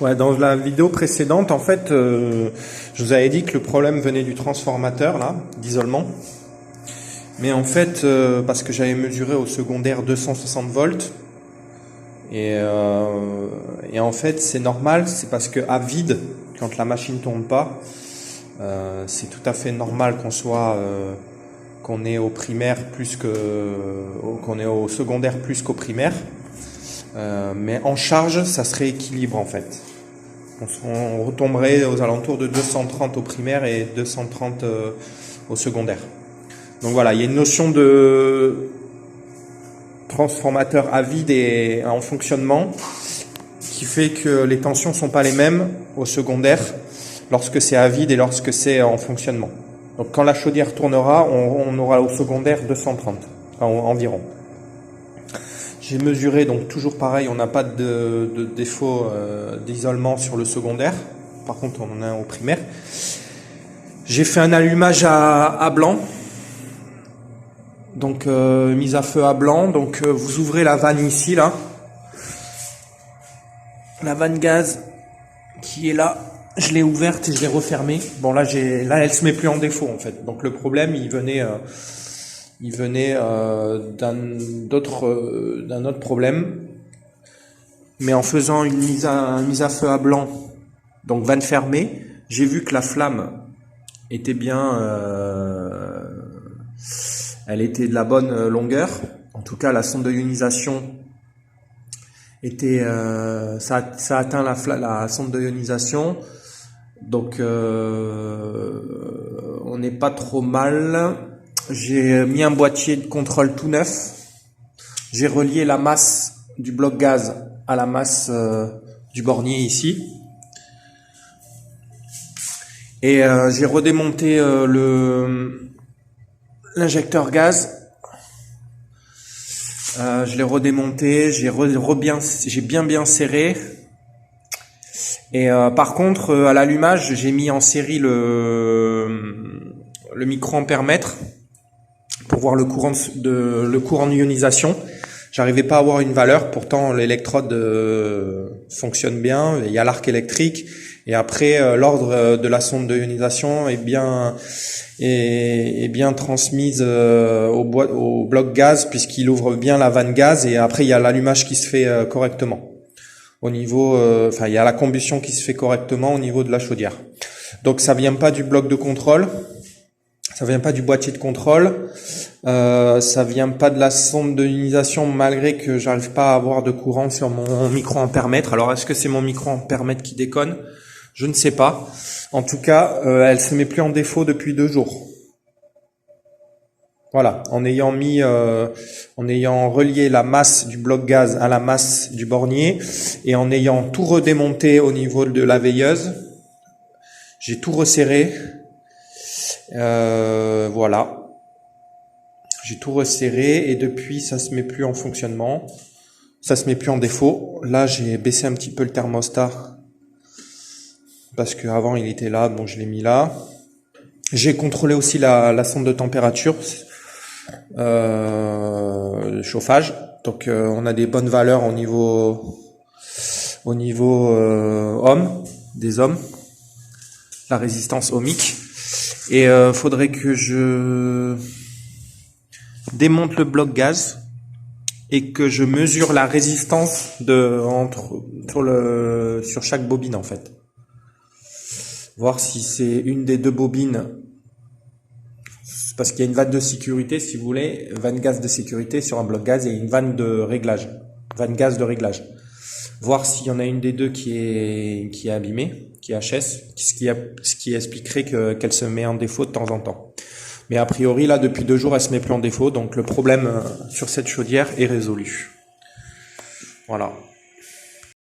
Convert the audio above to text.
Ouais, dans la vidéo précédente, en fait, je vous avais dit que le problème venait du transformateur là, d'isolement. Mais en fait, parce que j'avais mesuré au secondaire 260 volts, et en fait, c'est normal, c'est parce que à vide, quand la machine tourne pas, c'est tout à fait normal qu'on est au primaire plus qu'on est au secondaire plus qu'au primaire. Mais en charge, ça se rééquilibre en fait. On retomberait aux alentours de 230 au primaire et 230 au secondaire. Donc voilà, il y a une notion de transformateur à vide et en fonctionnement qui fait que les tensions sont pas les mêmes au secondaire lorsque c'est à vide et lorsque c'est en fonctionnement. Donc quand la chaudière tournera, on aura au secondaire 230 environ. J'ai mesuré, donc toujours pareil, on n'a pas de défaut d'isolement sur le secondaire. Par contre, on en a un au primaire. J'ai fait un allumage à blanc. Donc mise à feu à blanc. Donc vous ouvrez la vanne ici, là. La vanne gaz qui est là. Je l'ai ouverte et je l'ai refermée. Bon là, elle se met plus en défaut en fait. Donc le problème, il venait d'un autre problème, mais en faisant une mise à feu à blanc, donc vanne fermée, j'ai vu que la flamme était bien, elle était de la bonne longueur. En tout cas, la sonde de ionisation était, ça a atteint la sonde de ionisation, donc on n'est pas trop mal. J'ai mis un boîtier de contrôle tout neuf. J'ai relié la masse du bloc gaz à la masse du bornier ici. Et j'ai redémonté l'injecteur gaz. Je l'ai redémonté, j'ai bien serré. Et par contre, à l'allumage, j'ai mis en série le microampèremètre pour voir le courant d'ionisation. J'arrivais pas à avoir une valeur, pourtant l'électrode fonctionne bien, il y a l'arc électrique, et après l'ordre de la sonde de ionisation est bien transmise au bloc gaz, puisqu'il ouvre bien la vanne gaz, et après il y a l'allumage qui se fait correctement. Au niveau, il y a la combustion qui se fait correctement au niveau de la chaudière. Donc ça vient pas du bloc de contrôle. Ça vient pas du boîtier de contrôle, ça vient pas de la sonde de ionisation, malgré que j'arrive pas à avoir de courant sur mon microampèremètre. Alors est-ce que c'est mon microampèrmètre qui déconne? Je ne sais pas. En tout cas, elle se met plus en défaut depuis 2 jours. Voilà, en ayant relié la masse du bloc gaz à la masse du bornier et en ayant tout redémonté au niveau de la veilleuse, j'ai tout resserré. Voilà, j'ai tout resserré et depuis ça se met plus en fonctionnement, ça se met plus en défaut. Là j'ai baissé un petit peu le thermostat parce que avant il était là, donc je l'ai mis là. J'ai contrôlé aussi la sonde de température, le chauffage, donc on a des bonnes valeurs au niveau des ohms, la résistance ohmique. Et faudrait que je démonte le bloc gaz et que je mesure la résistance sur chaque bobine en fait. Voir si c'est une des 2 bobines, parce qu'il y a une vanne de sécurité, si vous voulez, vanne gaz de sécurité sur un bloc gaz et une vanne vanne gaz de réglage. Voir s'il y en a une des 2 qui est abîmée, qui est HS, ce qui expliquerait qu'elle se met en défaut de temps en temps. Mais a priori, là, depuis 2 jours, elle se met plus en défaut, donc le problème sur cette chaudière est résolu. Voilà.